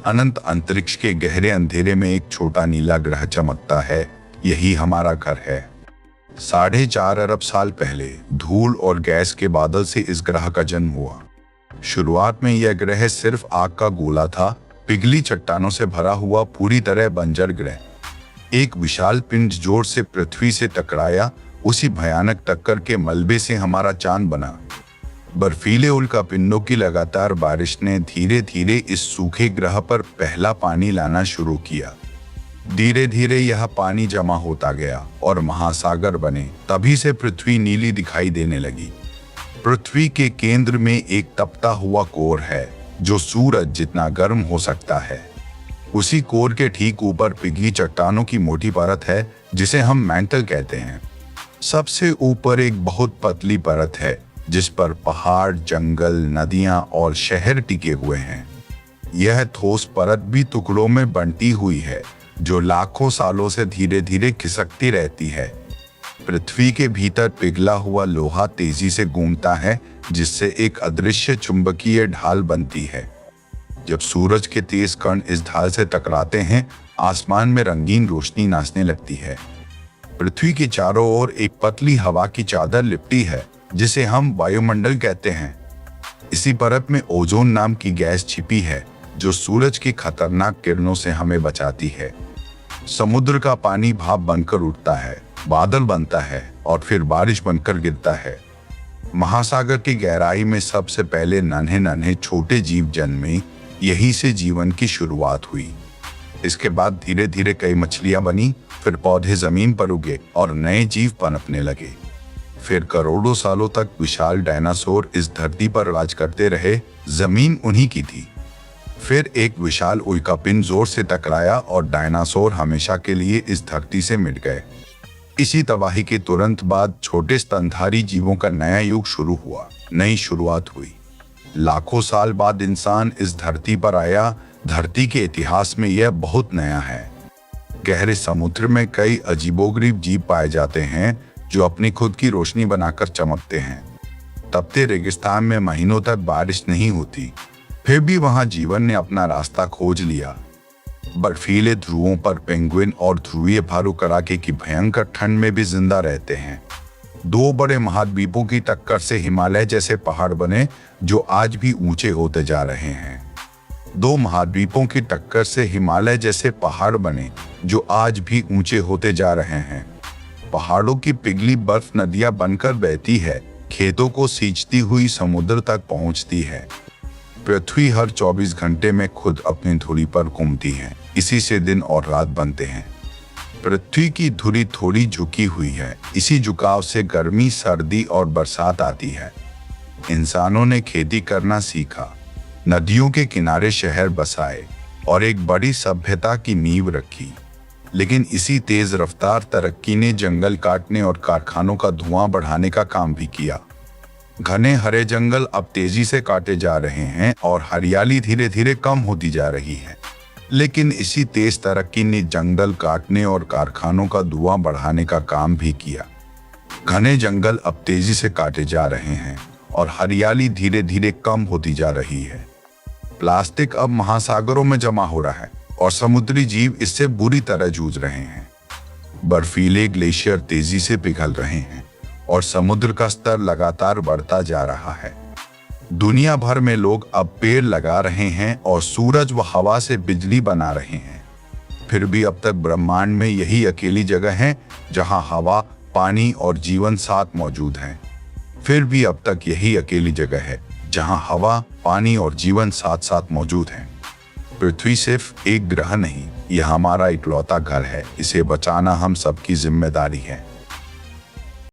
अनंत अंतरिक्ष के गहरे अंधेरे में एक छोटा नीला ग्रह चमकता है। यही हमारा घर है। 4.5 अरब साल पहले धूल और गैस के बादल से इस ग्रह का जन्म हुआ। शुरुआत में यह ग्रह सिर्फ आग का गोला था, पिघली चट्टानों से भरा हुआ पूरी तरह बंजर ग्रह। एक विशाल पिंड जोर से पृथ्वी से टकराया। उसी भयानक टक्कर के मलबे से हमारा चांद बना। बर्फीले उल्कापिंडों की लगातार बारिश ने धीरे धीरे इस सूखे ग्रह पर पहला पानी लाना शुरू किया। धीरे धीरे यह पानी जमा होता गया और महासागर बने। तभी से पृथ्वी नीली दिखाई देने लगी। पृथ्वी के केंद्र में एक तपता हुआ कोर है जो सूरज जितना गर्म हो सकता है। उसी कोर के ठीक ऊपर पिघली चट्टानों की मोटी परत है जिसे हम मैंटल कहते हैं। सबसे ऊपर एक बहुत पतली परत है जिस पर पहाड़, जंगल, नदियां और शहर टिके हुए हैं। यह ठोस परत भी टुकड़ों में बंटी हुई है जो लाखों सालों से धीरे धीरे खिसकती रहती है। पृथ्वी के भीतर पिघला हुआ लोहा तेजी से घूमता है जिससे एक अदृश्य चुंबकीय ढाल बनती है। जब सूरज के तेज कण इस ढाल से टकराते हैं, आसमान में रंगीन रोशनी नाचने लगती है। पृथ्वी के चारों ओर एक पतली हवा की चादर लिपटी है जिसे हम वायुमंडल कहते हैं। इसी परत में ओजोन नाम की गैस छिपी है जो सूरज की खतरनाक किरणों से हमें बचाती है। समुद्र का पानी भाप बनकर उठता है, बादल बनता है और फिर बारिश बनकर गिरता है। महासागर की गहराई में सबसे पहले नन्हे नन्हे छोटे जीव जन्मे। यहीं से जीवन की शुरुआत हुई। इसके बाद धीरे धीरे कई मछलियां बनी, फिर पौधे जमीन पर उगे और नए जीव पनपने लगे। फिर करोड़ों सालों तक विशाल डायनासोर इस धरती पर राज करते रहे। जमीन उन्हीं की थी। फिर एक विशाल उल्कापिंड जोर से टकराया और डायनासोर हमेशा के लिए इस धरती से मिट गए। इसी तबाही के तुरंत बाद छोटे स्तनधारी जीवों का नया युग शुरू हुआ। नई शुरुआत हुई। लाखों साल बाद इंसान इस धरती पर आया। धरती के इतिहास में यह बहुत नया है। गहरे समुद्र में कई अजीबोगरीब जीव पाए जाते हैं जो अपनी खुद की रोशनी बनाकर चमकते हैं। तपते रेगिस्तान में महीनों तक बारिश नहीं होती, फिर भी वहां जीवन ने अपना रास्ता खोज लिया। बर्फीले ध्रुवों पर पेंगुइन और ध्रुवीय भालू कड़ाके की भयंकर ठंड में भी जिंदा रहते हैं। 2 बड़े महाद्वीपों की टक्कर से हिमालय जैसे पहाड़ बने जो आज भी ऊंचे होते जा रहे हैं। 2 महाद्वीपों की टक्कर से हिमालय जैसे पहाड़ बने जो आज भी ऊंचे होते जा रहे हैं। पहाड़ों की पिघली बर्फ नदियां बनकर बहती है, खेतों को सींचती हुई समुद्र तक पहुंचती है। पृथ्वी हर 24 घंटे में खुद अपनी धुरी पर घूमती है। इसी से दिन और रात बनते हैं। पृथ्वी की धुरी थोड़ी झुकी हुई है। इसी झुकाव से गर्मी, सर्दी और बरसात आती है। इंसानों ने खेती करना सीखा, नदियों के किनारे शहर बसाए और एक बड़ी सभ्यता की नींव रखी। लेकिन इसी तेज रफ्तार तरक्की ने जंगल काटने और कारखानों का धुआं बढ़ाने का काम भी किया। घने हरे जंगल अब तेजी से काटे जा रहे हैं और हरियाली धीरे धीरे कम होती जा रही है। लेकिन इसी तेज तरक्की ने जंगल काटने और कारखानों का धुआं बढ़ाने का काम भी किया। घने जंगल अब तेजी से काटे जा रहे हैं और हरियाली धीरे धीरे कम होती जा रही है। प्लास्टिक अब महासागरों में जमा हो रहा है और समुद्री जीव इससे बुरी तरह जूझ रहे हैं। बर्फीले ग्लेशियर तेजी से पिघल रहे हैं और समुद्र का स्तर लगातार बढ़ता जा रहा है। दुनिया भर में लोग अब पेड़ लगा रहे हैं और सूरज व हवा से बिजली बना रहे हैं। फिर भी अब तक ब्रह्मांड में यही अकेली जगह है जहां हवा, पानी और जीवन साथ मौजूद हैं। फिर भी अब तक यही अकेली जगह है जहां हवा, पानी और जीवन साथ साथ मौजूद हैं। पृथ्वी सिर्फ एक ग्रह नहीं, यह हमारा इकलौता घर है। इसे बचाना हम सबकी जिम्मेदारी है।